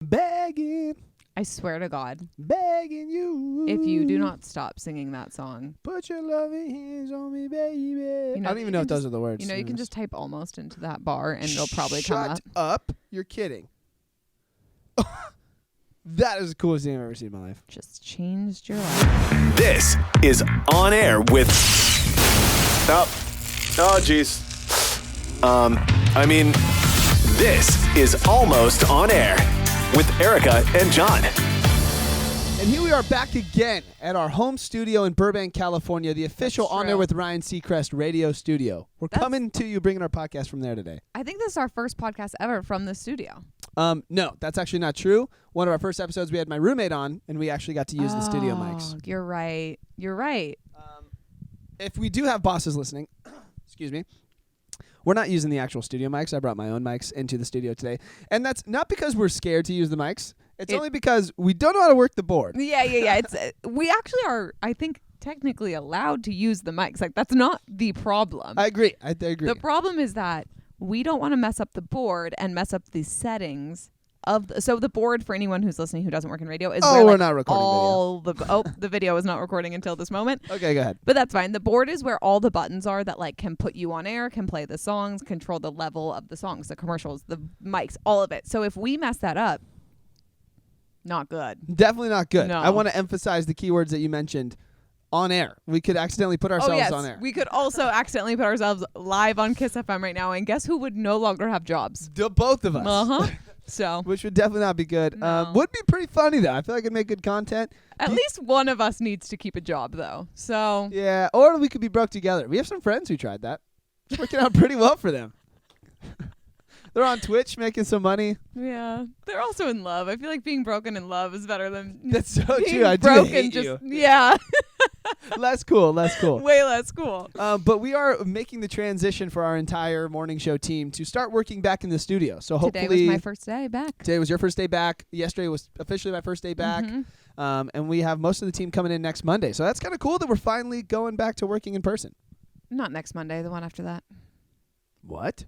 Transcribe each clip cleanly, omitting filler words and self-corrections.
Begging. I swear to God, Begging you. if you do not stop singing that song, Put your loving hands on me, baby. You know, I don't even know if those are the words. you know, you can just type almost into that bar and it'll probably come up. Shut up. You're kidding. That is the coolest thing I've ever seen in my life. Just changed your life. This is On Air with... Oh, jeez. This is Almost On Air with Erica and John. And here we are back again at our home studio in Burbank, California, the official That's On Air true. with Ryan Seacrest radio studio. We're coming to you, bringing our podcast from there today. I think this is our first podcast ever from the studio. No, that's actually not true. One of our first episodes, we had my roommate on, and we actually got to use the studio mics. You're right. You're right. If we do have bosses listening, excuse me, we're not using the actual studio mics. I brought my own mics into the studio today. And that's not because we're scared to use the mics. It's only because we don't know how to work the board. Yeah. It's we actually are, I think, technically allowed to use the mics. Like, that's not the problem. I agree. I agree. The problem is that we don't want to mess up the board and mess up the settings of so the board, for anyone who's listening who doesn't work in radio, is where, we're like, not recording the video is not recording until this moment. Okay, go ahead. But that's fine. The board is where all the buttons are that like can put you on air, can play the songs, control the level of the songs, the commercials, the mics, all of it. So if we mess that up, not good. Definitely not good. No. I want to emphasize the keywords that you mentioned. On air. We could accidentally put ourselves on air. We could also accidentally put ourselves live on Kiss FM right now, and guess who would no longer have jobs? Both of us. Uh-huh. So Which would definitely not be good. No. Would be pretty funny, though. I feel like it'd make good content. at least one of us needs to keep a job, though. So Yeah, or we could be broke together. We have some friends who tried that. It's working out pretty well for them. They're on Twitch making some money. yeah, they're also in love. I feel like being broken in love is better than That's so being true. I do broken. hate Just you. yeah, Less cool. Less cool. way less cool. But we are making the transition for our entire morning show team to start working back in the studio. So hopefully Today was my first day back. Today was your first day back. Yesterday was officially my first day back. Mhm. And we have most of the team coming in next Monday. So that's kind of cool that we're finally going back to working in person. Not next Monday, the one after that. What?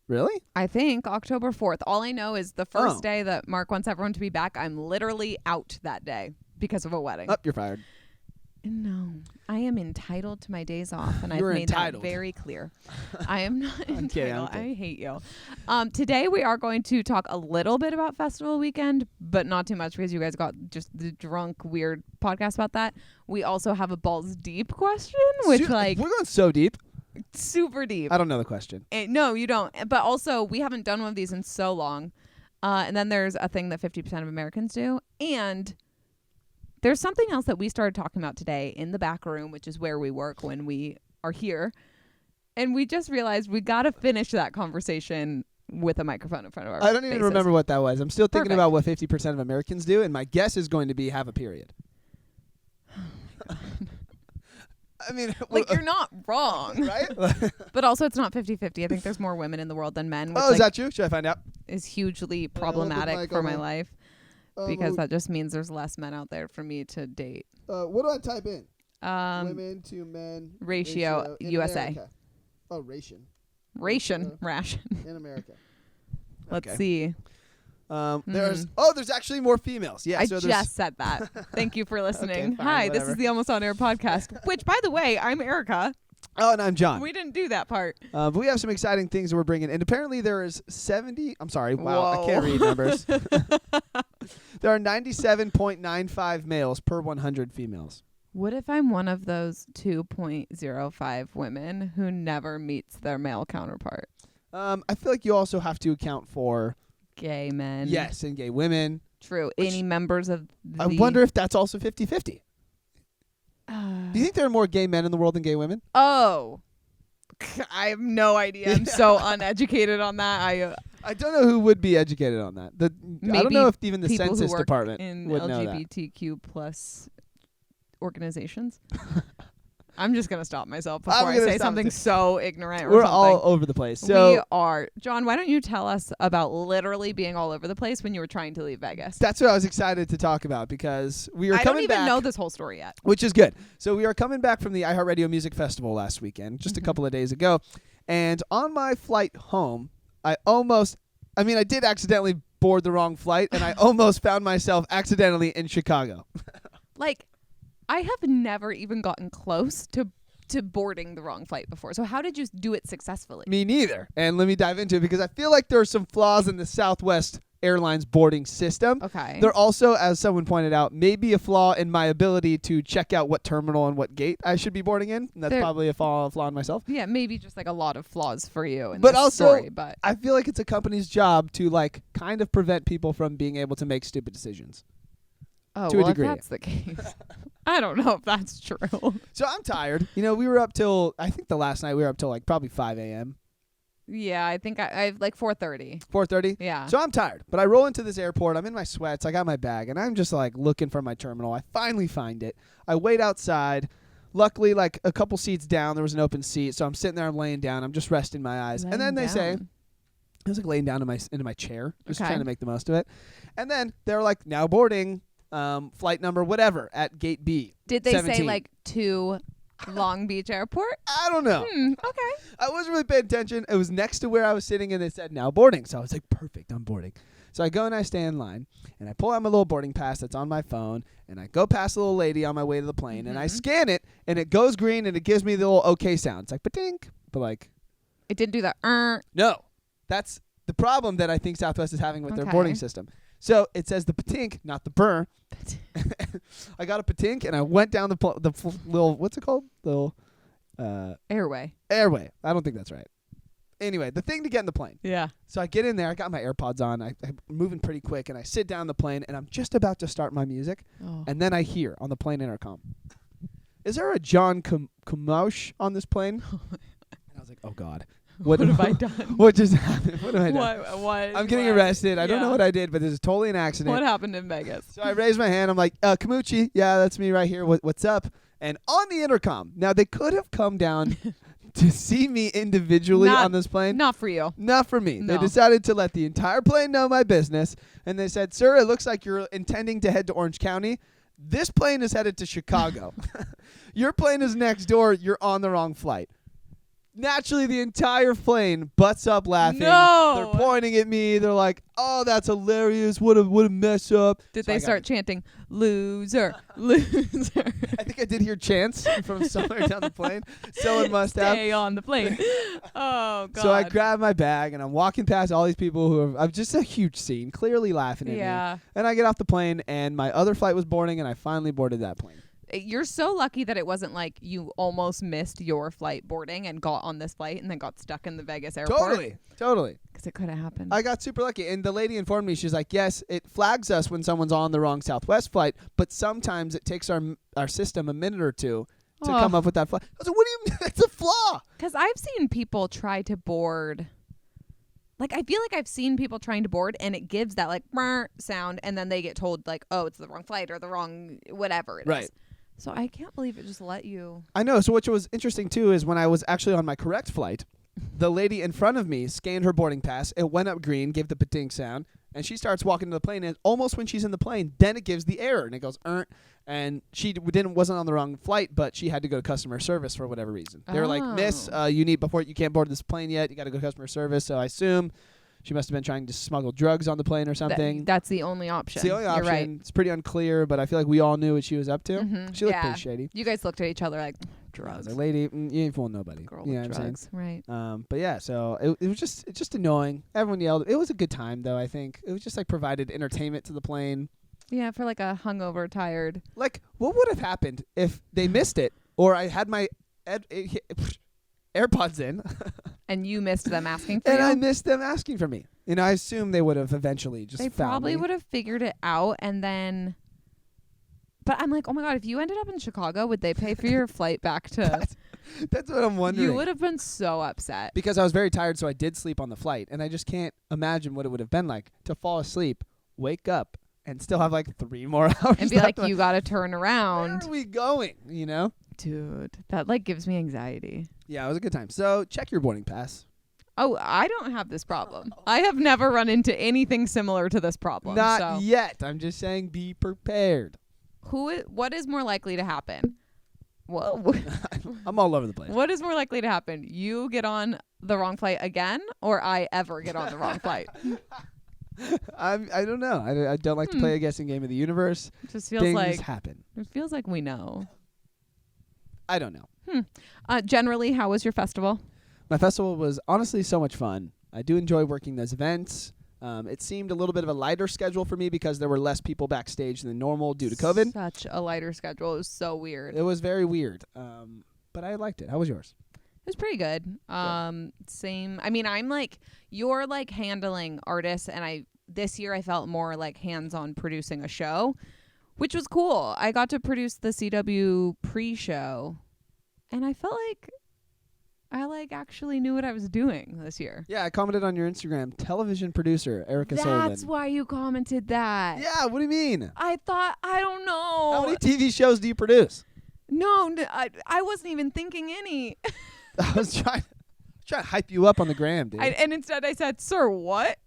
Really? I think October 4th. All I know is the first Oh. day that Mark wants everyone to be back, I'm literally out that day because of a wedding. You're fired. No, I am entitled to my days off, and I've You're made entitled. that very clear. I am not I'm kidding, entitled. I'm kidding. I hate you. Today we are going to talk a little bit about Festival Weekend, but not too much because you guys got just the drunk, weird podcast about that. We also have a balls deep question, which We're going so deep. super deep. I don't know the question. No, you don't. But also, we haven't done one of these in so long. And then there's a thing that 50% of Americans do. And there's something else that we started talking about today in the back room, which is where we work when we are here. And we just realized we got to finish that conversation with a microphone in front of our I don't even faces. remember what that was. I'm still thinking Perfect. about what 50% of Americans do, and my guess is going to be have a period. I mean, Like, you're not wrong. right? But also, it's not 50-50. I think there's more women in the world than men, which Oh, is that true? Should I find out? is hugely hold the problematic mic for on my my- life. Because that just means there's less men out there for me to date. What do I type in? Women to men ratio in USA. America. Oh, ration Ration. in America. Let's Okay. see. There's actually more females. Yeah, I so there's just said that. Thank you for listening. fine, Hi, this whatever. is the Almost On Air podcast, which, by the way, I'm Erica. Oh, and I'm John. We didn't do that part. But we have some exciting things that we're bringing. And apparently there is 70. I'm sorry. Wow. I Whoa. can't read numbers. There are 97.95 males per 100 females. What if I'm one of those 2.05 women who never meets their male counterpart? I feel like you also have to account for, Gay men. yes, and gay women. True. Any members of the... I wonder if that's also 50-50. Do you think there are more gay men in the world than gay women? Oh. I have no idea. I'm so uneducated on that. I don't know who would be educated on that. I Maybe don't know if even the people who Census work Department in would know that. LGBTQ plus organizations. I'm just going to stop myself I'm before I gonna say stop something too. so ignorant or We're something. all over the place. So we are. John, why don't you tell us about literally being all over the place when you were trying to leave Vegas? that's what I was excited to talk about because we are I coming don't even back. know this whole story yet. Which is good. So we are coming back from the iHeartRadio Music Festival last weekend, just a couple of days ago. And on my flight home, I did accidentally board the wrong flight, and I almost found myself accidentally in Chicago. Like, I have never even gotten close to boarding the wrong flight before. So how did you do it successfully? Me neither. And let me dive into it because I feel like there are some flaws in the Southwest Airlines boarding system. Okay. There also, as someone pointed out, may be a flaw in my ability to check out what terminal and what gate I should be boarding in. And that's probably a flaw in myself. Yeah, maybe just like a lot of flaws for you in But this also, story. But I feel like it's a company's job to like kind of prevent people from being able to make stupid decisions. oh, to a well, degree. if that's the case, I don't know if that's true. So I'm tired. You know, we were up till, I think the last night we were up till like probably 5 a.m. Yeah, I think I like 4:30. 4:30? Yeah. So I'm tired. But I roll into this airport. I'm in my sweats. I got my bag. And I'm just like looking for my terminal. I finally find it. I wait outside. Luckily, like a couple seats down, there was an open seat. So I'm sitting there. I'm laying down. I'm just resting my eyes. And then they say, I was like laying down into my chair. Just Okay. trying to make the most of it. And then they're like, now boarding flight number whatever at gate B. Did they 17. say like to Long Beach Airport? I don't know. Okay. I wasn't really paying attention. It was next to where I was sitting, and they said, now boarding. So I was like, perfect, I'm boarding. So I go and I stand in line, and I pull out my little boarding pass that's on my phone, and I go past the little lady on my way to the plane, and I scan it, and it goes green, and it gives me the little okay sound. It's like, ba-dink. But like, It didn't do that. no. That's the problem that I think Southwest is having with their Okay. boarding system. So it says the patink, not the burr. I got a patink, and I went down the little, what's it called? Little Airway. airway. I don't think that's right. Anyway, the thing to get in the plane. Yeah. So I get in there. I got my AirPods on. I'm moving pretty quick, and I sit down the plane, and I'm just about to start my music, Oh. and then I hear on the plane intercom, "Is there a John Kamosh on this plane?" And I was like, "Oh God, What have I done? What just happened? What have I done? What? I'm getting arrested. I don't know Yeah. what I did, but this is totally an accident." What happened in Vegas? So I raise my hand. I'm like, Kamuchi, yeah, that's me right here. What's up? And on the intercom, now they could have come down to see me individually Not- on this plane. Not for you. Not for me. They No. decided to let the entire plane know my business. And they said, "Sir, it looks like you're intending to head to Orange County. This plane is headed to Chicago. Your plane is next door. You're on the wrong flight." Naturally, the entire plane butts up laughing. No. They're pointing at me. They're like, "Oh, that's hilarious. What a mess up." Did So I they got start it. chanting, loser, loser? I think I did hear chants from somewhere down the plane. Someone must have. Stay on the plane. Oh, God. So I grab my bag and I'm walking past all these people who are just a huge scene, clearly laughing at me. Yeah. And I get off the plane and my other flight was boarding and I finally boarded that plane. You're so lucky that it wasn't like you almost missed your flight boarding and got on this flight and then got stuck in the Vegas airport. Totally. Because it could have happened. I got super lucky. And the lady informed me, she's like, yes, it flags us when someone's on the wrong Southwest flight, but sometimes it takes our system a minute or two to come up with that flight. I was like, what do you mean? That's a flaw. Because I've seen people try to board. Like, I feel like I've seen people trying to board and it gives that like "Brr" sound and then they get told like, oh, it's the wrong flight or the wrong whatever it is. Right. So I can't believe it just let you. I know. So what was interesting, too, is when I was actually on my correct flight, the lady in front of me scanned her boarding pass. It went up green, gave the patink sound, and she starts walking to the plane. And almost when she's in the plane, then it gives the error, and it goes, and she wasn't on the wrong flight, but she had to go to customer service for whatever reason. They were like, "Miss, you can't board this plane yet. You got to go to customer service." So I assume she must have been trying to smuggle drugs on the plane or something. That's the only option. It's the only option. You're right. It's pretty unclear, but I feel like we all knew what she was up to. Mhm. She looked Yeah. pretty shady. You guys looked at each other like, I was drugs. like, "Lady, you ain't fooling nobody." Girl You know with what I'm saying? drugs. Right. But yeah, so it was just annoying. Everyone yelled. It was a good time though. I think it was just like provided entertainment to the plane. Yeah, for like a hungover, tired. Like, what would have happened if they missed it, or I had my AirPods in, And you missed them asking for and you? I missed them asking for me? You know, I assume they would have eventually just. They found probably me. would have figured it out and then. But I'm like, oh my God, if you ended up in Chicago, would they pay for your flight back to. That's what I'm wondering. You would have been so upset. Because I was very tired, so I did sleep on the flight, and I just can't imagine what it would have been like to fall asleep, wake up, and still have like 3 more hours. And be like, you got to turn around. Where are we going? You know? Dude, that like gives me anxiety. Yeah, it was a good time. So check your boarding pass. Oh, I don't have this problem. I have never run into anything similar to this problem. Not so. yet. I'm just saying be prepared. What is more likely to happen? Whoa. I'm all over the place. What is more likely to happen? You get on the wrong flight again or I ever get on the wrong flight? I don't know. I don't like to play a guessing game of the universe. It just feels Things like happen. it feels like we know. I don't know. Generally, how was your festival? My festival was honestly so much fun. I do enjoy working those events. It seemed a little bit of a lighter schedule for me because there were less people backstage than normal due to COVID. Such a lighter schedule. It was so weird. It was very weird. But I liked it. How was yours? It was pretty good. Same. I mean, I'm like, you're like handling artists, and this year I felt more like hands-on producing a show, which was cool. I got to produce the CW pre-show, and I felt like I actually knew what I was doing this year. Yeah, I commented on your Instagram. Television producer Erica Sullivan. That's why you commented that. Yeah, what do you mean? I thought, I don't know. How many TV shows do you produce? No, I wasn't even thinking any. I was trying to hype you up on the gram, dude. And instead I said, sir, what?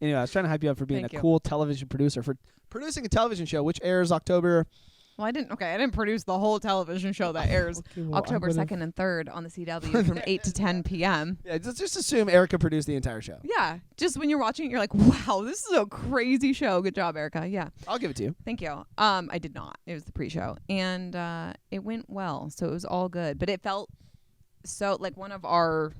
Anyway, I was trying to hype you up for being Thank a you. cool television producer, for producing a television show, which airs October. Well, I didn't produce the whole television show that airs Okay, well, October 2nd and 3rd on the CW from 8 to 10 p.m. Yeah, just assume Erica produced the entire show. Yeah, just when you're watching it, you're like, wow, this is a crazy show. Good job, Erica. Yeah, I'll give it to you. thank you. I did not. It was the pre-show, and it went well, so it was all good. But it felt so like one of our,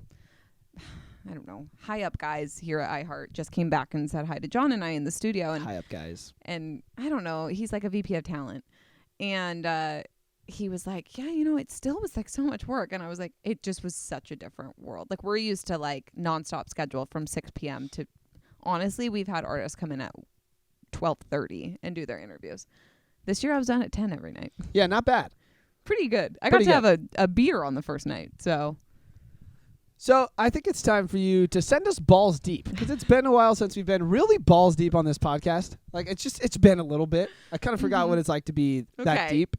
I don't know, high up guys here at iHeart just came back and said hi to John and I in the studio, and High up, guys. and I don't know, he's like a VP of talent. And he was like, yeah, it still was like so much work. And I was like, it just was such a different world. Like, we're used to like nonstop schedule from 6 p.m. to, honestly, we've had artists come in at 12:30 and do their interviews. This year I was done at 10 every night. Yeah, not bad. Pretty good. I Pretty got to have a beer on the first night. So I think it's time for you to send us balls deep, because it's been a while since we've been really balls deep on this podcast. Like, it's been a little bit. I kind of forgot what it's like to be that Okay. deep.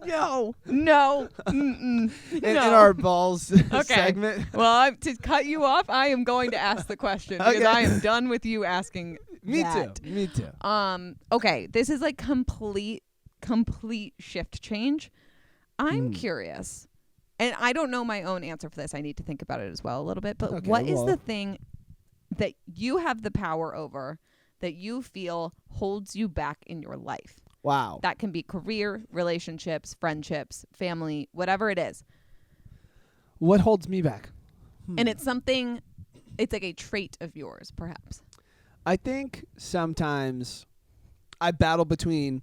no. in our balls segment. Well, to cut you off, I am going to ask the question because Okay. I am done with you asking. Me that. too. Me too. Okay, this is like complete shift change. I'm curious, and I don't know my own answer for this. I need to think about it as well a little bit. But Okay, what is well. the thing that you have the power over that you feel holds you back in your life? Wow. That can be career, relationships, friendships, family, whatever it is. What holds me back? And it's something, it's like a trait of yours, perhaps. I think sometimes I battle between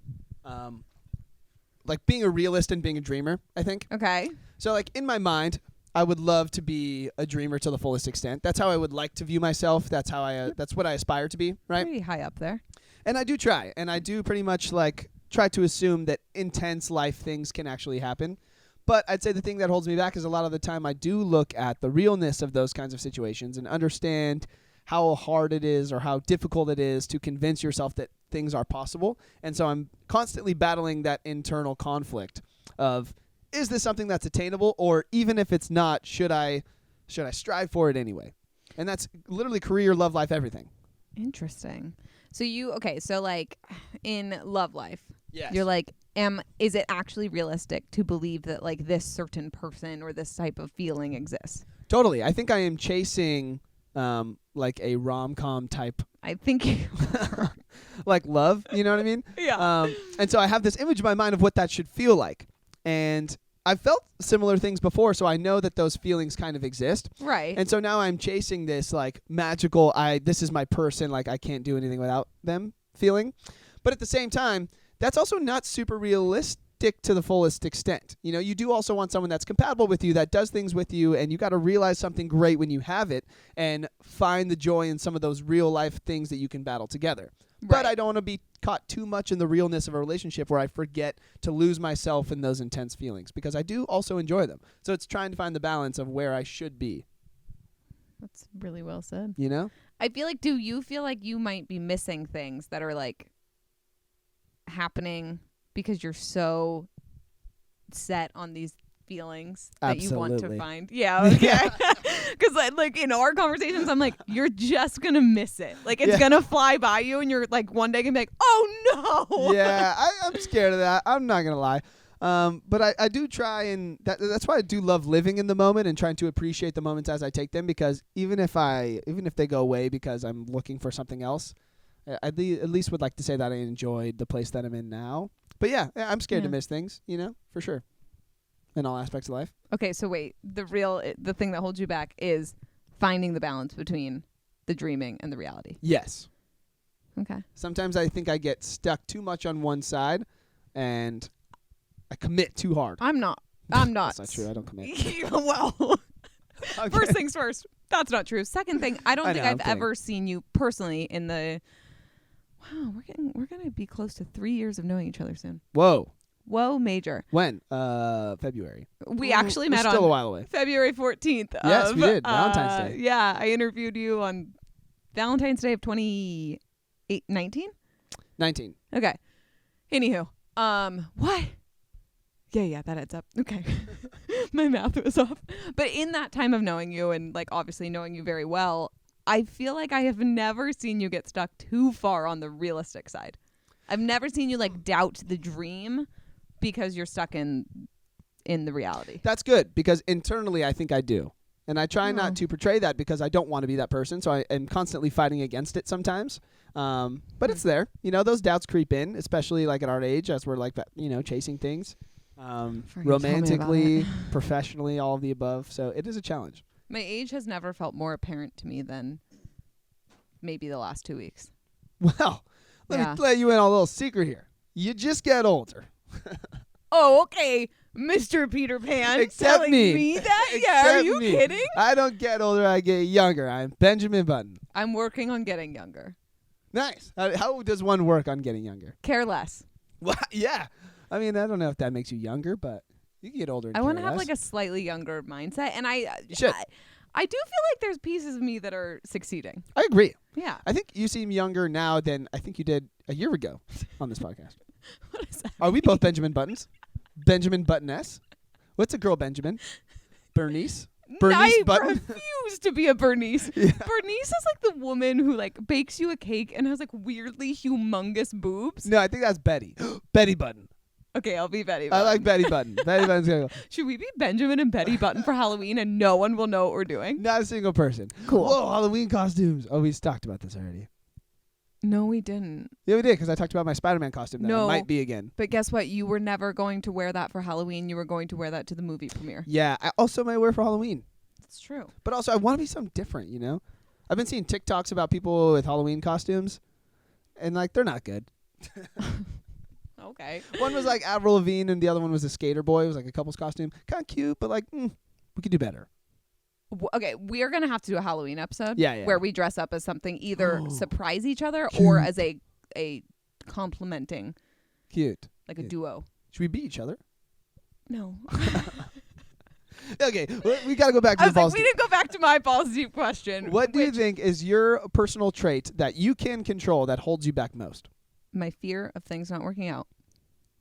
like being a realist and being a dreamer, I think. Okay. So like in my mind, I would love to be a dreamer to the fullest extent. That's how I would like to view myself. That's how that's what I aspire to be, right? Pretty high up there. And I do try. And I do pretty much like try to assume that intense life things can actually happen. But I'd say the thing that holds me back is a lot of the time I do look at the realness of those kinds of situations and understand how hard it is or how difficult it is to convince yourself that things are possible. And so I'm constantly battling that internal conflict of, is this something that's attainable? Or even if it's not, should I strive for it anyway? And that's literally career, love life, everything. Interesting. So so like in love life, Yes. you're like, is it actually realistic to believe that like this certain person or this type of feeling exists? Totally. I think I am chasing like a rom-com type I think like love, you know what I mean? yeah. And so I have this image in my mind of what that should feel like. And I've felt similar things before, so I know that those feelings kind of exist. Right. And so now I'm chasing this like magical, this is my person, like I can't do anything without them feeling. But at the same time, that's also not super realistic to the fullest extent. You know, you do also want someone that's compatible with you, that does things with you, and you got to realize something great when you have it and find the joy in some of those real life things that you can battle together. But Right. I don't want to be caught too much in the realness of a relationship where I forget to lose myself in those intense feelings, because I do also enjoy them. So it's trying to find the balance of where I should be, That's really well said. you know? I feel like, do you feel like you might be missing things that are like happening because you're so set on these feelings that you want to Absolutely. find? Yeah, okay. Because like in our conversations, I'm like, you're just gonna miss it. Like it's Yeah. gonna fly by you, and you're like one day gonna be like, oh no. Yeah, I'm scared of that. I'm not going to lie. But I do try, and that's why I do love living in the moment and trying to appreciate the moments as I take them, because even if they go away because I'm looking for something else, I at least would like to say that I enjoyed the place that I'm in now. But yeah, I'm scared to miss things, for sure. In all aspects of life. Okay, so wait, the thing that holds you back is finding the balance between the dreaming and the reality. Yes. Okay. Sometimes I think I get stuck too much on one side, and I commit too hard. I'm not. That's not true. I don't commit. Well, Okay. First things first. That's not true. Second thing, I don't think I've kidding. ever seen you personally in the. Wow, we're gonna be close to 3 years of knowing each other soon. Whoa, major. when? February. We actually met still on a while away. February 14th. Yes, we did. Valentine's Day. Yeah, I interviewed you on Valentine's Day of 2019. 19. Okay. Anywho, what? Yeah, that adds up. Okay. My math was off. But in that time of knowing you and like obviously knowing you very well, I feel like I have never seen you get stuck too far on the realistic side. I've never seen you like doubt the dream because you're stuck in the reality. That's good, because internally I think I do. And I try not to portray that because I don't want to be that person, so I am constantly fighting against it sometimes. But it's there. Those doubts creep in, especially like at our age as we're like, chasing things. Romantically, professionally, all of the above. So it is a challenge. My age has never felt more apparent to me than maybe the last 2 weeks. Well, let me let you in on a little secret here. You just get older. Oh, okay. Mr. Peter Pan Except telling me. that? Yeah, are you kidding? I don't get older, I get younger. I'm Benjamin Button. I'm working on getting younger. Nice. How does one work on getting younger? Care less. Well, yeah. I mean, I don't know if that makes you younger, but you can get older and I want to have like a slightly younger mindset, and You should. I do feel like there's pieces of me that are succeeding. I agree. Yeah. I think you seem younger now than I think you did a year ago on this podcast. What is that? Are we both Benjamin Buttons? Benjamin Button S? What's a girl Benjamin? Bernice? Bernice I Button? refuse to be a Bernice. Yeah. Bernice is like the woman who like bakes you a cake and has like weirdly humongous boobs. No, I think that's Betty. Betty Button. Okay, I'll be Betty I Button. like Betty Button. Betty Button's gonna go. Should we be Benjamin and Betty Button for Halloween and no one will know what we're doing? Not a single person. Cool. Whoa, Halloween costumes. Oh, we talked about this already. No, we didn't. Yeah, we did, because I talked about my Spider-Man costume that I might be again. But guess what? You were never going to wear that for Halloween. You were going to wear that to the movie premiere. Yeah, I also might wear for Halloween. It's true. But also, I want to be something different, I've been seeing TikToks about people with Halloween costumes, and, like, they're not good. Okay. One was, like, Avril Lavigne, and the other one was a skater boy. It was, like, a couple's costume. Kind of cute, but, like, we could do better. Okay, we're going to have to do a Halloween episode Yeah. where we dress up as something, either surprise each other or as a complimenting, Cute. like a duo. Should we beat each other? No. Okay, we got to go back to I the was like, balls we deep. didn't go back to my balls deep question. What do you think is your personal trait that you can control that holds you back most? My fear of things not working out.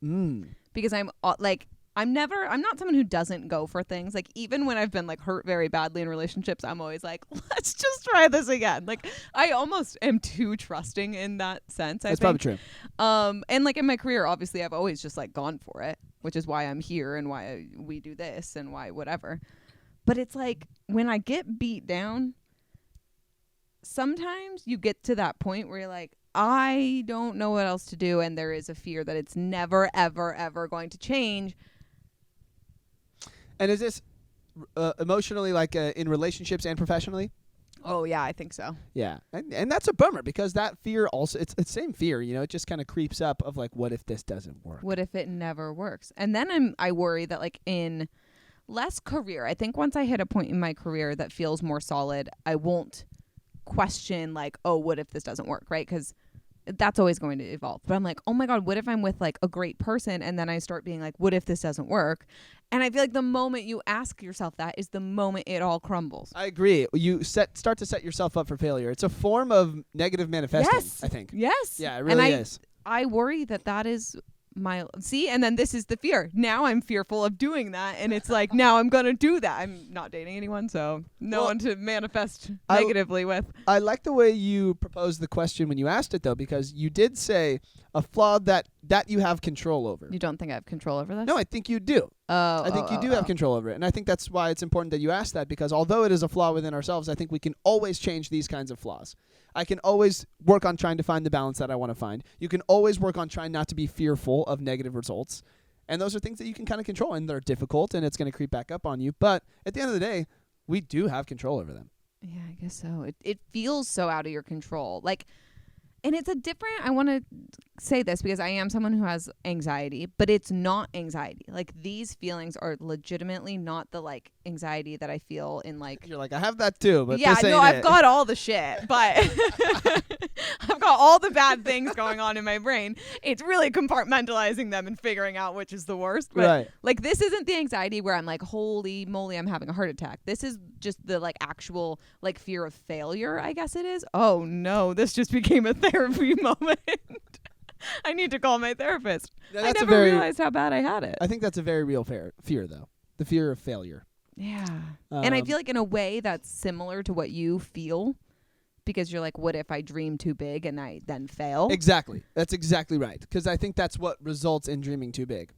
Mm. Because I'm not someone who doesn't go for things. Like, even when I've been like hurt very badly in relationships, I'm always like, let's just try this again. Like, I almost am too trusting in that sense. That's probably true. And like in my career, obviously I've always just like gone for it, which is why I'm here and why we do this and why whatever. But it's like when I get beat down, sometimes you get to that point where you're like, I don't know what else to do. And there is a fear that it's never, ever, ever going to change. And is this emotionally, like in relationships and professionally? Oh, yeah, I think so. Yeah. And that's a bummer, because that fear also, it's the same fear, it just kind of creeps up of like, what if this doesn't work? What if it never works? And then I worry that like in less career, I think once I hit a point in my career that feels more solid, I won't question like, oh, what if this doesn't work, right? Because that's always going to evolve. But I'm like, oh my God, what if I'm with like a great person and then I start being like, what if this doesn't work? And I feel like the moment you ask yourself that is the moment it all crumbles. I agree. You start to set yourself up for failure. It's a form of negative manifesting, Yes. I think. Yes. Yeah, it really is. I worry that is and then this is the fear. Now I'm fearful of doing that, and it's like now I'm gonna do that. I'm not dating anyone, so no one to manifest negatively with. I like the way you proposed the question when you asked it, though, because you did say a flaw that you have control over. You don't think I have control over this? No, I think you do. I think you do have control over it, and I think that's why it's important that you ask that, because although it is a flaw within ourselves, I think we can always change these kinds of flaws. I can always work on trying to find the balance that I want to find. You can always work on trying not to be fearful of negative results. And those are things that you can kind of control, and they're difficult, and it's going to creep back up on you. But at the end of the day, we do have control over them. Yeah, I guess so. It feels so out of your control. Like, and it's a different, I want to say this because I am someone who has anxiety, but it's not anxiety. Like, these feelings are legitimately not the, like, anxiety that I feel in, like... You're like, I have that too, but yeah, this ain't no, I've it. got all the shit, but I've got all the bad things going on in my brain. It's really compartmentalizing them and figuring out which is the worst. But, right. like, this isn't the anxiety where I'm like, holy moly, I'm having a heart attack. This is just the, like, actual, like, fear of failure, I guess it is. Oh, no, this just became a therapy moment. I need to call my therapist. Yeah, I never realized how bad I had it. I think that's a very real fear, though. The fear of failure. Yeah. And I feel like in a way that's similar to what you feel, because you're like, what if I dream too big and I then fail? Exactly. That's exactly right. Because I think that's what results in dreaming too big.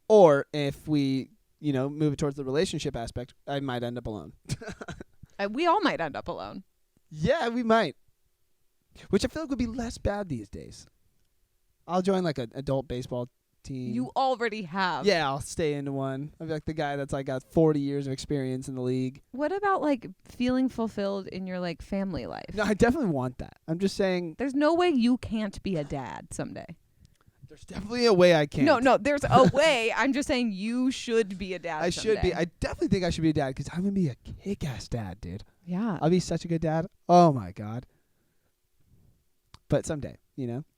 Or if we, move it towards the relationship aspect, I might end up alone. We all might end up alone. Yeah, we might. Which I feel like would be less bad these days. I'll join like an adult baseball team. You already have. Yeah, I'll stay into one. I'll be like the guy that's like got 40 years of experience in the league. What about like feeling fulfilled in your like family life? No, I definitely want that. I'm just saying. There's no way you can't be a dad someday. There's definitely a way I can. No, there's a way. I'm just saying you should be a dad someday. Should be. I definitely think I should be a dad because I'm going to be a kick-ass dad, dude. Yeah. I'll be such a good dad. Oh, my God. But someday,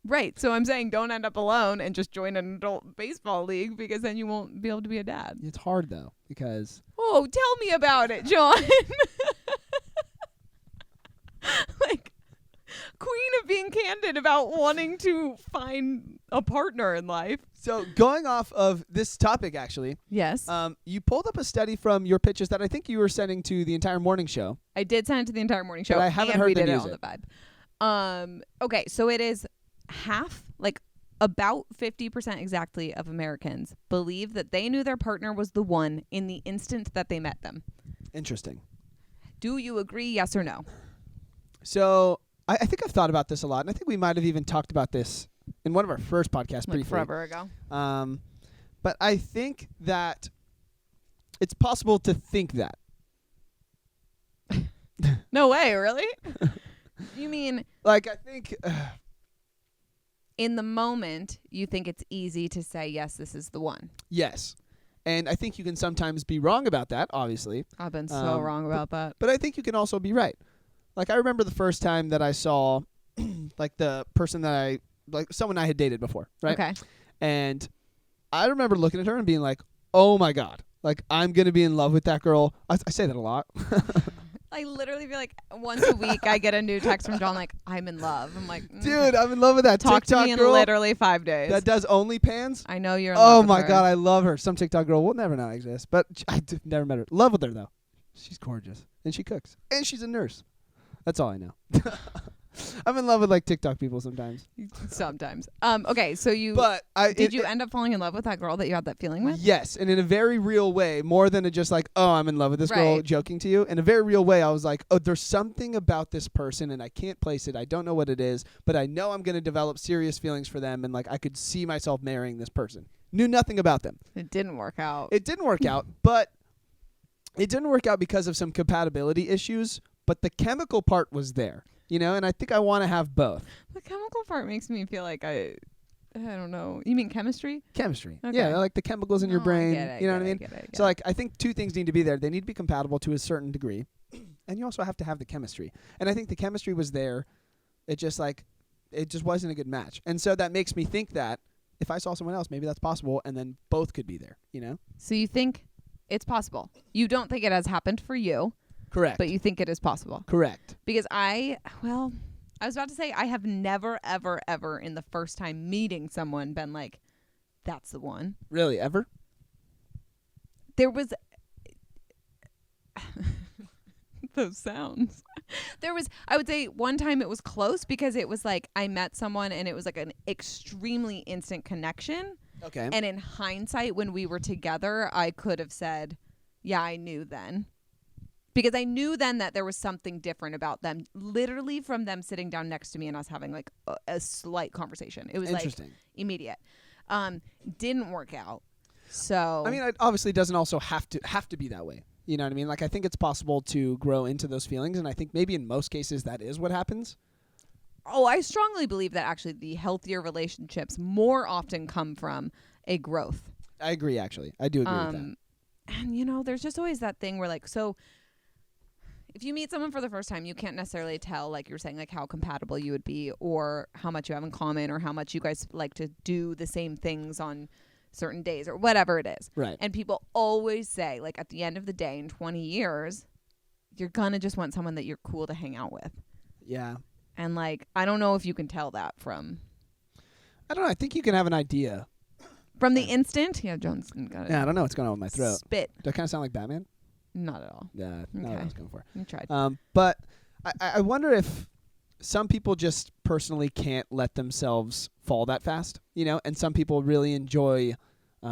Right. So I'm saying don't end up alone and just join an adult baseball league because then you won't be able to be a dad. It's hard, though, because... Oh, tell me about it, John. Like, queen of being candid about wanting to find a partner in life. So going off of this topic, actually... Yes. You pulled up a study from your pitches that I think you were sending to the entire morning show. I did send it to the entire morning show. But I haven't heard them use it. On the vibe. Okay, so it is half, like about 50% exactly of Americans believe that they knew their partner was the one in the instant that they met them. Interesting. Do you agree, yes or no? So I think I've thought about this a lot, and I think we might have even talked about this in one of our first podcasts briefly. Forever ago. But I think that it's possible to think that. No way, really? You mean... Like, I think... in the moment, you think it's easy to say, yes, this is the one. Yes. And I think you can sometimes be wrong about that, obviously. I've been so wrong about that. But I think you can also be right. Like, I remember the first time that I saw, like, the person that someone I had dated before, right? Okay. And I remember looking at her and being like, oh, my God. Like, I'm going to be in love with that girl. I say that a lot. I literally feel like once a week I get a new text from John like, I'm in love. I'm like, dude, I'm in love with that Talk TikTok to me in girl literally 5 days. that does OnlyPans. I know you're in love with my her. God, I love her. Some TikTok girl will never know I exist, but I've never met her. Love with her, though. She's gorgeous, and she cooks, and she's a nurse. That's all I know. I'm in love with like TikTok people sometimes. Sometimes. Okay, so did you end up falling in love with that girl that you had that feeling with? Yes, and in a very real way, more than just like, oh, I'm in love with this girl joking to you. In a very real way, I was like, oh, there's something about this person, and I can't place it. I don't know what it is, but I know I'm going to develop serious feelings for them, and like I could see myself marrying this person. Knew nothing about them. It didn't work out. It didn't work out, but it didn't work out because of some compatibility issues, but the chemical part was there. And I think I want to have both. The chemical part makes me feel like I don't know. You mean chemistry? Chemistry. Okay. Yeah, like the chemicals in your brain. You know what I mean? I get So like I think two things need to be there. They need to be compatible to a certain degree. And you also have to have the chemistry. And I think the chemistry was there. It just wasn't a good match. And so that makes me think that if I saw someone else, maybe that's possible, and then both could be there, So you think it's possible. You don't think it has happened for you. Correct. But you think it is possible. Correct. Because I was about to say I have never, ever, ever in the first time meeting someone been like, that's the one. Really, ever? There was those sounds. There was, I would say one time it was close because it was like I met someone and it was like an extremely instant connection. Okay. And in hindsight, when we were together, I could have said, yeah, I knew then. Because I knew then that there was something different about them, literally from them sitting down next to me and us having like a slight conversation. It was like immediate. Didn't work out. So I mean, it obviously doesn't also have to be that way. You know what I mean? Like, I think it's possible to grow into those feelings, and I think maybe in most cases that is what happens. Oh, I strongly believe that actually the healthier relationships more often come from a growth. I agree, actually. I do agree with that. And, you know, there's just always that thing where, like, so if you meet someone for the first time, you can't necessarily tell, like you're saying, like how compatible you would be or how much you have in common or how much you guys like to do the same things on certain days or whatever it is. Right. And people always say, like, at the end of the day, in 20 years, you're going to just want someone that you're cool to hang out with. Yeah. And, like, I don't know if you can tell that from... I don't know. I think you can have an idea. From the instant? Yeah, Jones got it. Yeah, I don't know what's going on with my throat. Spit. Do I kind of sound like Batman? Not at all. Yeah, not what I was going for. You tried. But I wonder if some people just personally can't let themselves fall that fast, you know, and some people really enjoy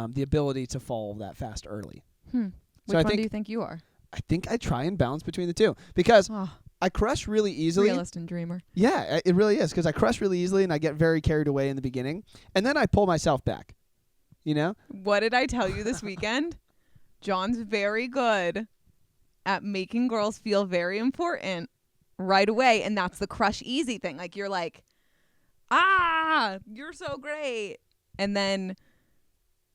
the ability to fall that fast early. Which one do you think you are? I think I try and balance between the two because I crush really easily. Realist and dreamer. Yeah, it really is because I crush really easily and I get very carried away in the beginning. And then I pull myself back, you know? What did I tell you this weekend? John's very good at making girls feel very important right away. And that's the crush easy thing. Like, you're like, you're so great. And then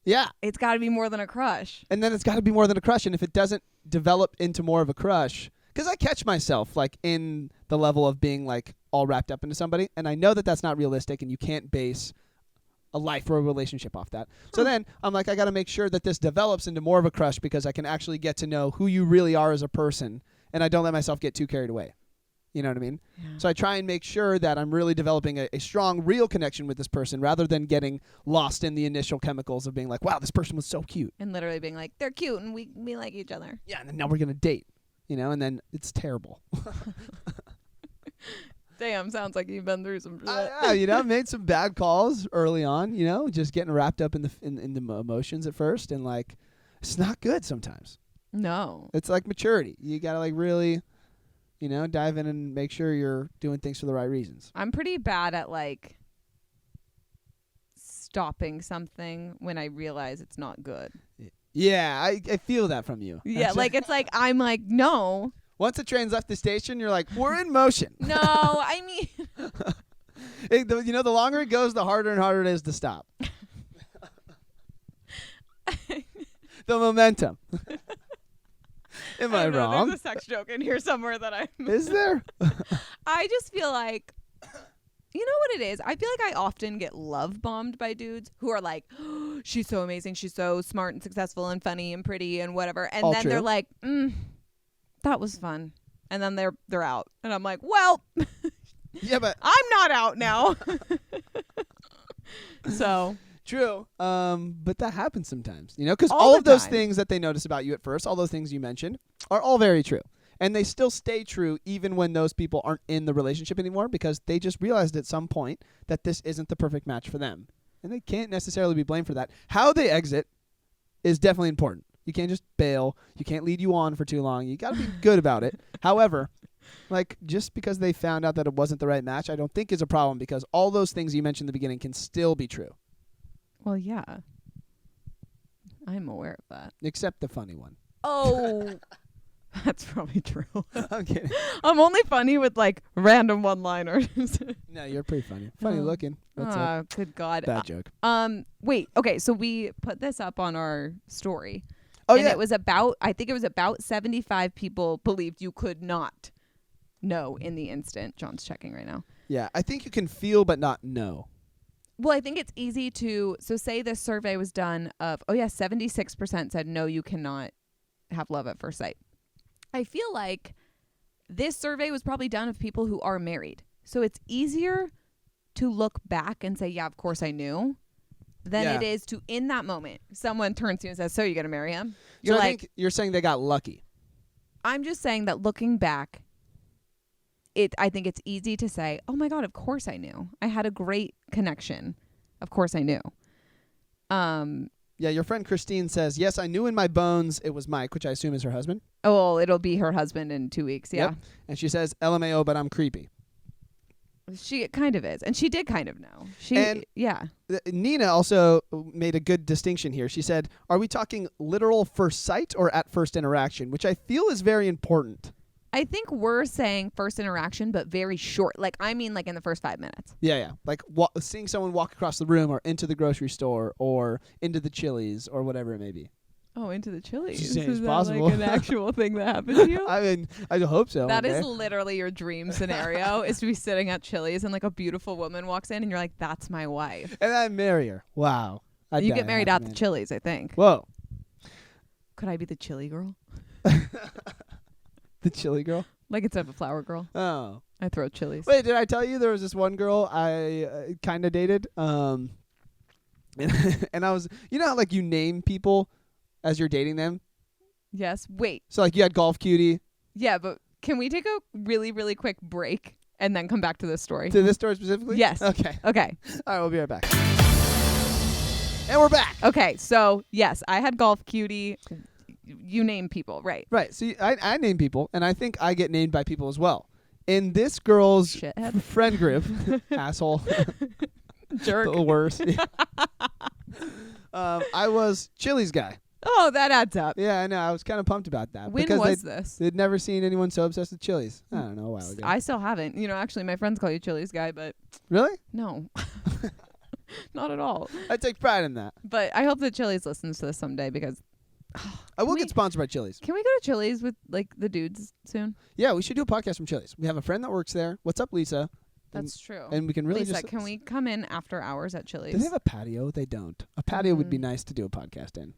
it's got to be more than a crush. And then it's got to be more than a crush. And if it doesn't develop into more of a crush, because I catch myself like in the level of being like all wrapped up into somebody. And I know that that's not realistic and you can't base a life or a relationship off that. So then I'm like, I got to make sure that this develops into more of a crush because I can actually get to know who you really are as a person. And I don't let myself get too carried away. You know what I mean? Yeah. So I try and make sure that I'm really developing a strong, real connection with this person rather than getting lost in the initial chemicals of being like, wow, this person was so cute. And literally being like, they're cute and we like each other. Yeah, and then now we're going to date, you know, and then it's terrible. Damn, sounds like you've been through some shit. Yeah, you know, made some bad calls early on, you know, just getting wrapped up in the emotions at first. And like, it's not good sometimes. No. It's like maturity. You got to like really... You know, dive in and make sure you're doing things for the right reasons. I'm pretty bad at, like, stopping something when I realize it's not good. Yeah, I feel that from you. Yeah, like, it's like, I'm like, no. Once the train's left the station, you're like, we're in motion. No, I mean. You know, the longer it goes, the harder and harder it is to stop. The momentum. Am I wrong? There's a sex joke in here somewhere that I... Is there? I just feel like... You know what it is? I feel like I often get love bombed by dudes who are like, oh, she's so amazing, she's so smart and successful and funny and pretty and whatever. And then they're like, that was fun. And then they're out. And I'm like, well, yeah, but I'm not out now. So... True. But that happens sometimes, you know, because all of those things that they notice about you at first, all those things you mentioned, are all very true. And they still stay true even when those people aren't in the relationship anymore because they just realized at some point that this isn't the perfect match for them. And they can't necessarily be blamed for that. How they exit is definitely important. You can't just bail. You can't lead you on for too long. You got to be good about it. However, like just because they found out that it wasn't the right match, I don't think is a problem because all those things you mentioned in the beginning can still be true. Well, yeah. I'm aware of that. Except the funny one. Oh, that's probably true. I'm kidding. I'm only funny with, like, random one-liners. No, you're pretty funny. Funny looking. That's it. Good God. Bad joke. Wait. Okay, so we put this up on our story. Oh, and yeah. I think it was about 75 people believed you could not know in the instant. John's checking right now. Yeah, I think you can feel but not know. Well, I think it's easy to, so say this survey was done of, 76% said no, you cannot have love at first sight. I feel like this survey was probably done of people who are married. So it's easier to look back and say, yeah, of course I knew, than Yeah. it is to, in that moment, someone turns to you and says, so you're going to marry him? So You're I like, think you're saying they got lucky. I'm just saying that looking back, I think it's easy to say, oh my God, of course I knew. I had a great connection. Of course I knew. Yeah, your friend Christine says, yes, I knew in my bones it was Mike, which I assume is her husband. Oh, well, it'll be her husband in 2 weeks. Yeah. Yep. And she says, LMAO, but I'm creepy. She kind of is. And she did kind of know. And- Yeah. Nina also made a good distinction here. She said, are we talking literal first sight or at first interaction, which I feel is very important. I think we're saying first interaction, but very short. Like, I mean, like in the first 5 minutes. Yeah. Like seeing someone walk across the room or into the grocery store or into the Chili's or whatever it may be. Oh, into the Chili's. She's saying Is it's that possible. like an actual thing that happened to you? I mean, I hope so. That one is day. literally your dream scenario, is to be sitting at Chili's and like a beautiful woman walks in and you're like, that's my wife. And I marry her. Wow. You get married at the Chili's, I think. Whoa. Could I be the chili girl? The chili girl? Like instead of a flower girl, Oh. I throw chilies. Wait, did I tell you there was this one girl I kind of dated? And I was, you know how like you name people as you're dating them? Yes. Wait. So like you had Golf Cutie. Yeah, but can we take a really, really quick break and then come back to this story? To this story specifically? Yes. Okay. Okay. All right, we'll be right back. And we're back. Okay. So yes, I had Golf Cutie. You name people, right? Right. See, I name people, and I think I get named by people as well. In this girl's Shithead. friend group, asshole, Jerk. the worst. I was Chili's guy. Oh, that adds up. Yeah, I know. I was kind of pumped about that. When because was this? they'd never seen anyone so obsessed with Chili's. I don't know, a while ago. I still haven't. You know, actually, my friends call you Chili's guy, but Really? no, not at all. I take pride in that. But I hope that Chili's listens to this someday, because I will we- get sponsored by Chili's. can we go to Chili's with like the dudes soon? Yeah, we should do a podcast from Chili's. We have a friend that works there. What's up, Lisa? That's true. And we can really Lisa, just... can we come in after hours at Chili's? Do they have a patio? They don't. A patio would be nice to do a podcast in.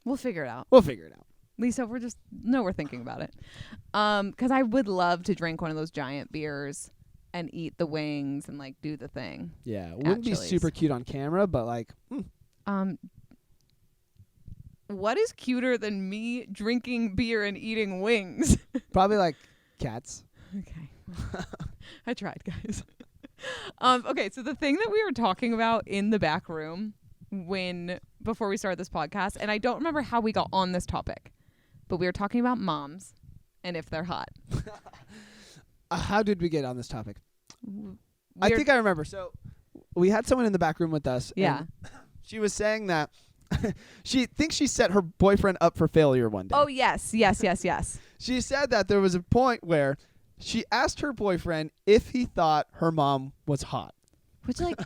We'll figure it out. We'll figure it out. Lisa, we're thinking about it. 'Cause I would love to drink one of those giant beers and eat the wings and like do the thing. Yeah, it wouldn't be Chili's. super cute on camera, but like, What is cuter than me drinking beer and eating wings? probably like cats. Okay. I tried, guys. Okay, so the thing that we were talking about in the back room before we started this podcast, and I don't remember how we got on this topic, but we were talking about moms and if they're hot. How did we get on this topic? I We're- think I remember. So we had someone in the back room with us. Yeah. And she was saying that she thinks she set her boyfriend up for failure one day. Oh, yes. She said that there was a point where she asked her boyfriend if he thought her mom was hot. Which, like,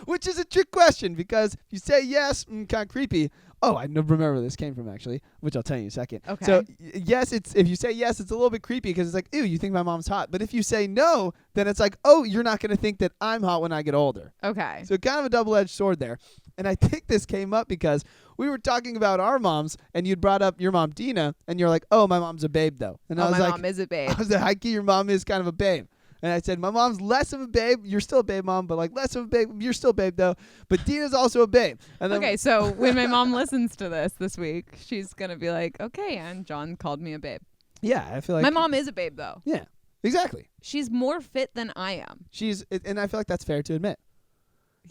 Which is a trick question, because if you say yes, kind of creepy. Oh, I remember where this came from, actually, which I'll tell you in a second. Okay. So, yes, if you say yes, it's a little bit creepy because it's like, ew, you think my mom's hot. But if you say no, then it's like, oh, you're not going to think that I'm hot when I get older. okay. So kind of a double-edged sword there. And I think this came up because we were talking about our moms, and you'd brought up your mom, Dina, and you're like, oh, my mom's a babe, though. And I was my like, mom is a babe. I was like, high-key, your mom is kind of a babe. And I said, my mom's less of a babe. You're still a babe, mom, but like less of a babe. You're still a babe, though. But Dina's also a babe. And then Okay, so when my mom listens to this week, she's going to be like, okay, and John called me a babe. yeah, I feel like My mom is a babe, though. Yeah, exactly. She's more fit than I am. And I feel like that's fair to admit.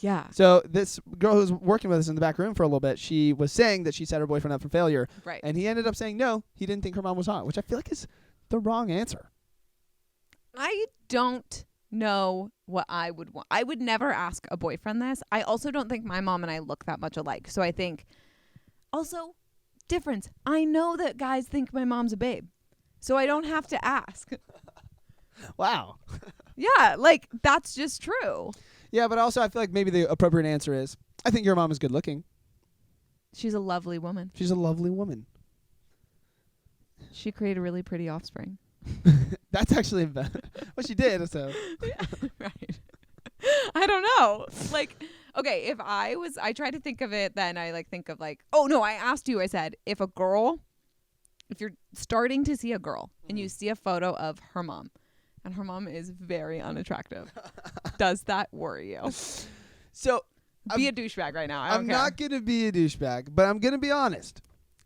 Yeah. So this girl who was working with us in the back room for a little bit, she was saying that she set her boyfriend up for failure. Right. And he ended up saying no, he didn't think her mom was hot, which I feel like is the wrong answer. I don't know what I would want. I would never ask a boyfriend this. I also don't think my mom and I look that much alike. So I think also difference. I know that guys think my mom's a babe. So I don't have to ask. Wow. Yeah, like that's just true. Yeah, but also I feel like maybe the appropriate answer is, I think your mom is good looking. She's a lovely woman. She's a lovely woman. She created really pretty offspring. That's actually well, she did. So Right. I don't know. Like, okay, if I try to think of it, then I like think of like, oh no, I asked you, I said, if you're starting to see a girl and you see a photo of her mom and her mom is very unattractive, does that worry you? So Be a douchebag right now. I'm not going to be a douchebag, but I'm going to be honest.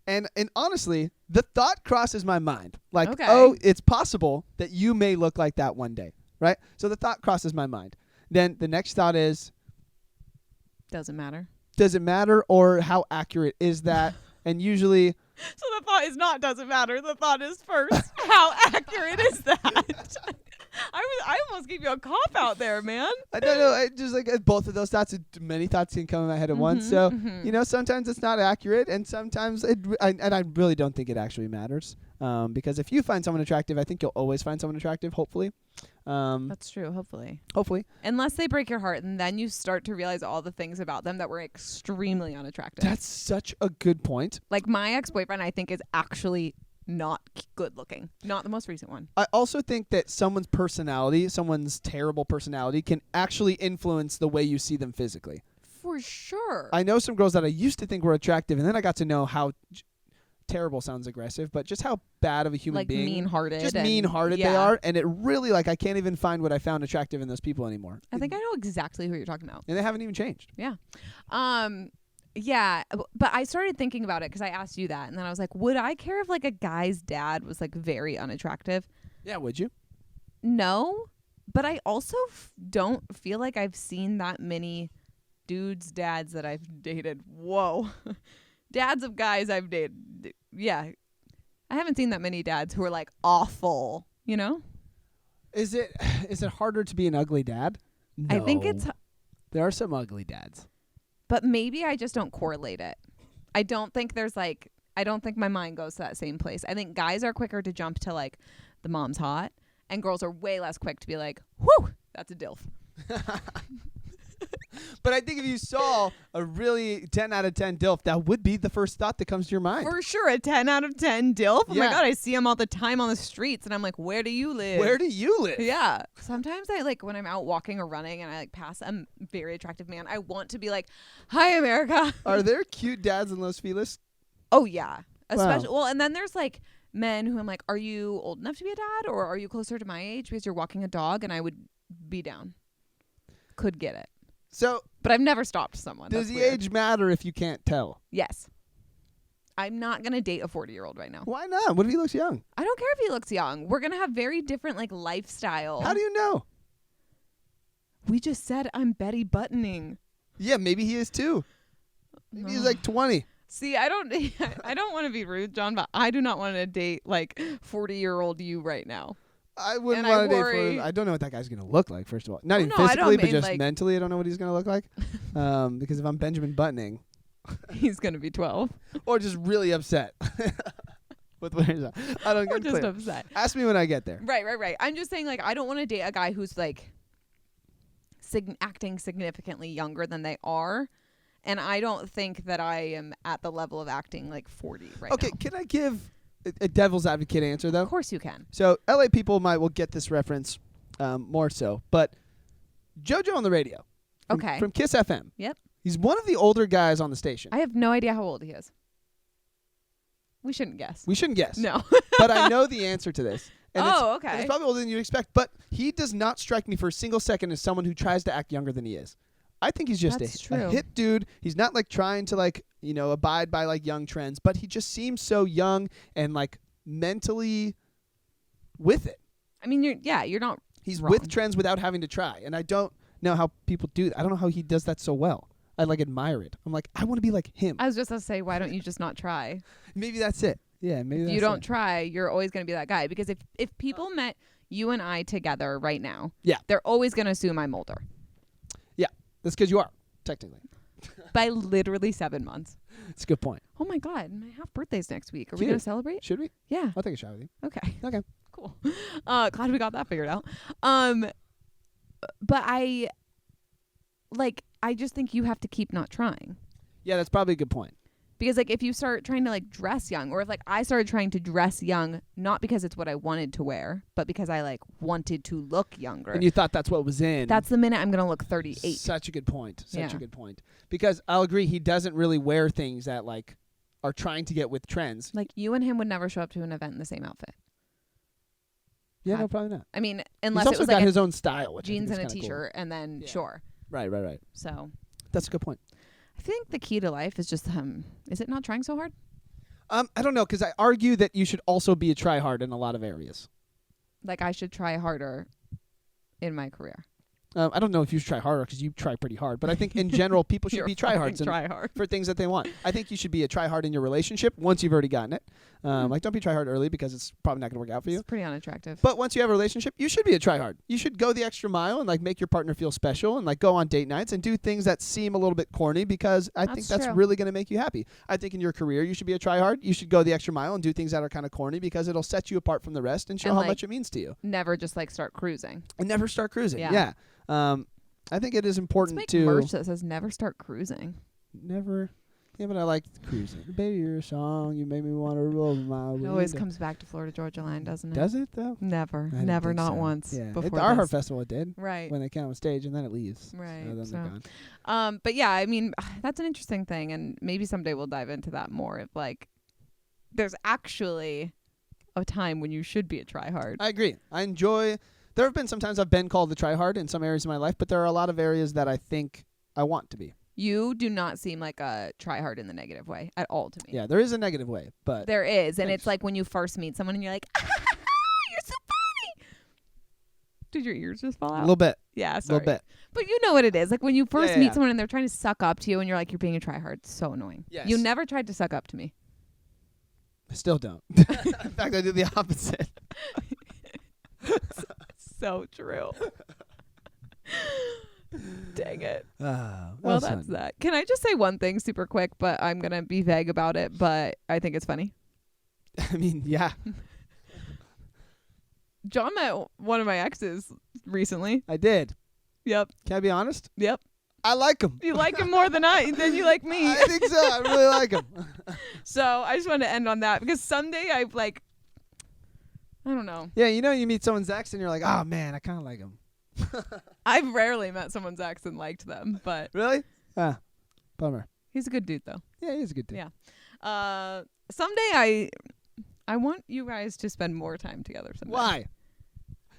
And honestly, the thought crosses my mind. Like, Okay. oh, it's possible that you may look like that one day, right? So the thought crosses my mind. Then the next thought is, doesn't matter. does it matter, or how accurate is that? And usually, So the thought is not doesn't matter. The thought is first. How accurate is that? I almost gave you a cop out there, man. I don't know. I just like both of those thoughts. Many thoughts can come in my head at once. So sometimes it's not accurate, and sometimes I really don't think it actually matters. Because if you find someone attractive, I think you'll always find someone attractive. Hopefully. That's true. Hopefully. Unless they break your heart, and then you start to realize all the things about them that were extremely unattractive. That's such a good point. Like my ex-boyfriend, I think is actually not good looking. Not the most recent one. I also think that someone's personality, someone's terrible personality, can actually influence the way you see them physically. For sure. I know some girls that I used to think were attractive, and then I got to know how terrible sounds aggressive, but just how bad of a human being, mean-hearted, just mean-hearted they are, and it really I can't even find what I found attractive in those people anymore. I think I know exactly who you're talking about, and they haven't even changed. Yeah. Yeah, but I started thinking about it because I asked you that, and then I was like, would I care if like a guy's dad was like very unattractive? Yeah, would you? No, but I also don't feel like I've seen that many dudes' dads that I've dated. Whoa. Dads of guys I've dated. Yeah. I haven't seen that many dads who are like awful, you know? Is it harder to be an ugly dad? No. I think it's... There are some ugly dads. But maybe I just don't correlate it. I don't think my mind goes to that same place. I think guys are quicker to jump to like the mom's hot, and girls are way less quick to be like, whew, that's a DILF. But I think if you saw a really 10 out of 10 DILF, that would be the first thought that comes to your mind. For sure, a 10 out of 10 DILF. Oh yeah. My God, I see them all the time on the streets, and I'm like, where do you live? Where do you live? Yeah. Sometimes I like when I'm out walking or running and I like pass a very attractive man, I want to be like, hi, America. Are there cute dads in Los Feliz? Oh, yeah. Especially, Wow. well, and then there's like men who I'm like, are you old enough to be a dad, or are you closer to my age because you're walking a dog? And I would be down. Could get it. So, but I've never stopped someone. Does That's the weird. age matter if you can't tell? Yes. I'm not going to date a 40-year-old right now. Why not? What if he looks young? I don't care if he looks young. We're going to have very different like lifestyle. How do you know? We just said I'm Betty Buttoning. Yeah, maybe he is too. Maybe he's like 20. See, I don't want to be rude, John, but I do not want to date like 40-year-old you right now. I wouldn't And I want to date worry- for. I don't know what that guy's gonna look like. First of all, not even no, I don't physically, but mean, just like- mentally. I don't know what he's gonna look like. Because if I'm Benjamin Buttoning, He's going to be 12. or just really upset with what he's on. I don't Or get just clear. upset. Ask me when I get there. Right. I'm just saying, like, I don't want to date a guy who's like acting significantly younger than they are. And I don't think that I am at the level of acting like 40 right Okay, now. can I give a devil's advocate answer though? Of course you can. So LA people will get this reference more so, but JoJo on the radio. Okay. From Kiss FM. Yep. He's one of the older guys on the station. I have no idea how old he is. We shouldn't guess. We shouldn't guess. No. But I know the answer to this. And Oh, and okay. it's probably older than you'd expect, but he does not strike me for a single second as someone who tries to act younger than he is. I think he's just That's a true. hip dude. He's not like trying to abide by like young trends, but he just seems so young and like mentally with it. I mean, you're not He's wrong. with trends without having to try. And I don't know how people do that. I don't know how he does that so well. I like admire it. I'm like, I want to be like him. I was just going to say, why don't you just not try? Maybe that's it. Yeah, maybe If that's you don't it. try, you're always going to be that guy. Because if people met you and I together right now, Yeah. they're always going to assume I'm older. Yeah, that's because you are, technically. By literally 7 months. It's a good point. Oh my God, my half birthday's next week. Are we Cute. going to celebrate? Should we? Yeah. I'll take a shot with you. Okay. Okay. Cool. Glad we got that figured out. But I just think you have to keep not trying. Yeah, that's probably a good point. Because like if you start trying to like dress young, or if like I started trying to dress young, not because it's what I wanted to wear, but because I like wanted to look younger. And you thought that's what was in. That's the minute I'm going to look 38. Such a good point. Such Yeah. a good point. Because I'll agree, he doesn't really wear things that like are trying to get with trends. Like you and him would never show up to an event in the same outfit. Yeah, no, probably not. I mean, He's unless also it was got like his own style, which I jeans think and a is kinda cool. t-shirt and then Yeah. sure. Right. So That's a good point. I think the key to life is just is it not trying so hard? I don't know, because I argue that you should also be a tryhard in a lot of areas. Like I should try harder in my career. I don't know if you should try harder because you try pretty hard, but I think in general people should be tryhards Try hard for things that they want. I think you should be a tryhard in your relationship once you've already gotten it. Like don't be tryhard early because it's probably not going to work out for you. It's pretty unattractive. But once you have a relationship, you should be a tryhard. You should go the extra mile and like make your partner feel special and like go on date nights and do things that seem a little bit corny because I think that's true. really going to make you happy. I think in your career you should be a tryhard. You should go the extra mile and do things that are kind of corny because it'll set you apart from the rest and show And, how like, much it means to you. Never just like start cruising. And never start cruising. Yeah. I think it is Let's important make to merch that says never start cruising. never. Yeah, but I like cruising. Baby, your song, you made me want to roll my It window. always comes back to Florida Georgia Line, doesn't it? Does it though? Never. I didn't Never, think not so. once. Yeah, Before at the iHeart this. Festival it did. Right. When they come on stage and then it leaves. Right. Then So, they're gone. but yeah, I mean, that's an interesting thing, and maybe someday we'll dive into that more. If like, there's actually a time when you should be a tryhard. I agree. I enjoy. There have been some times I've been called a tryhard in some areas of my life, but there are a lot of areas that I think I want to be. You do not seem like a tryhard in the negative way at all to me. Yeah, there is a negative way, but There is, and Thanks. it's like when you first meet someone and you're like, you're so funny. Did your ears just fall a out? little bit, Yeah, a sorry. little bit. But you know what it is. Like when you first Yeah, meet yeah. someone and they're trying to suck up to you and you're like, you're being a tryhard. It's so annoying. Yes. You never tried to suck up to me. I still don't. In fact, I do the opposite. So true. Dang it. That Well, was that's fun. that. Can I just say one thing super quick, but I'm going to be vague about it, but I think it's funny. I mean, yeah, John met one of my exes recently. I did. Yep. Can I be honest? Yep. I like him. You like him more than than you like me. I think so. I really like him. So I just wanted to end on that because someday I don't know. Yeah, you meet someone's ex and you're like, oh man, I kind of like him. I've rarely met someone's ex and liked them, but Really? Ah, bummer. he's a good dude though. Yeah, he's a good dude. Yeah. Someday I want you guys to spend more time together someday. Why?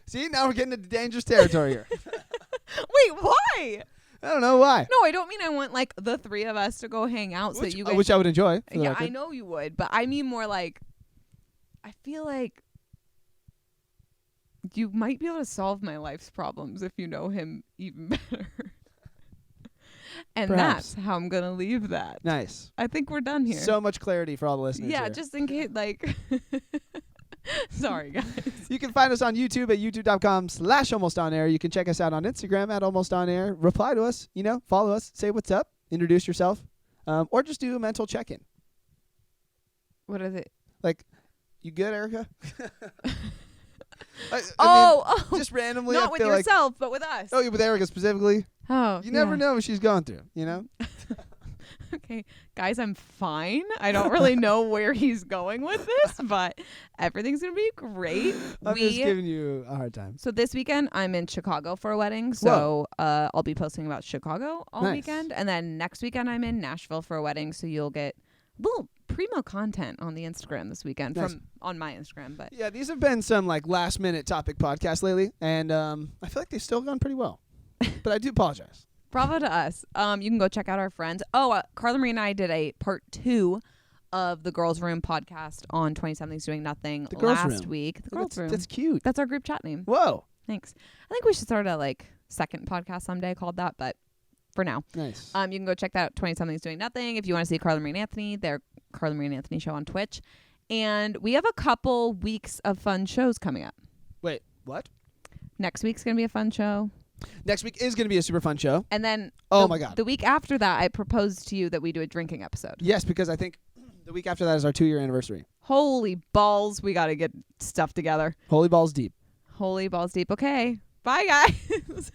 See, now we're getting into dangerous territory here. Wait, why? I don't know why. No, I don't mean I want like the three of us to go hang out so that you guys Which I would enjoy. For the Yeah, record. I know you would, but I mean more like I feel like you might be able to solve my life's problems if you know him even better. And Perhaps. that's how I'm going to leave that. Nice. I think we're done here. So much clarity for all the listeners. yeah, here. just in case, like, sorry, guys. You can find us on YouTube at youtube.com/almostonair. You can check us out on Instagram at almostonair. Reply to us, follow us, say what's up, introduce yourself, or just do a mental check-in. What is it? Like, you good, Erica? I Oh, just randomly. not I with feel like, yourself, but with us. oh, with Erica specifically. Oh, You never yeah. know what she's going through, Okay, guys, I'm fine. I don't really know where he's going with this, but everything's going to be great. I'm just giving you a hard time. So this weekend, I'm in Chicago for a wedding. So I'll be posting about Chicago all Nice. weekend. And then next weekend, I'm in Nashville for a wedding. So you'll get little primo content on the Instagram this weekend Nice. from on my Instagram. But Yeah, these have been some like last minute topic podcasts lately, and I feel like they've still gone pretty well. But I do apologize. bravo to us. You can go check out our friends. Oh, Carla Marie and I did a part 2 of the Girls Room podcast on 20-somethings Doing Nothing The Girls last Room. week. The Girls Room. That's cute. That's our group chat name. Whoa. Thanks. I think we should start a second podcast someday called that, but for now. Nice. You can go check that out, 20-somethings Doing Nothing. If you want to see Carla Marie and Anthony, their Carla Marie and Anthony show on Twitch. And we have a couple weeks of fun shows coming up. Wait, what? Next week's going to be a fun show. Next week is going to be a super fun show. And then Oh my God. the week after that, I proposed to you that we do a drinking episode. Yes, because I think the week after that is our 2-year anniversary. Holy balls, we got to get stuff together. Holy balls deep. Holy balls deep. Okay. Bye, guys.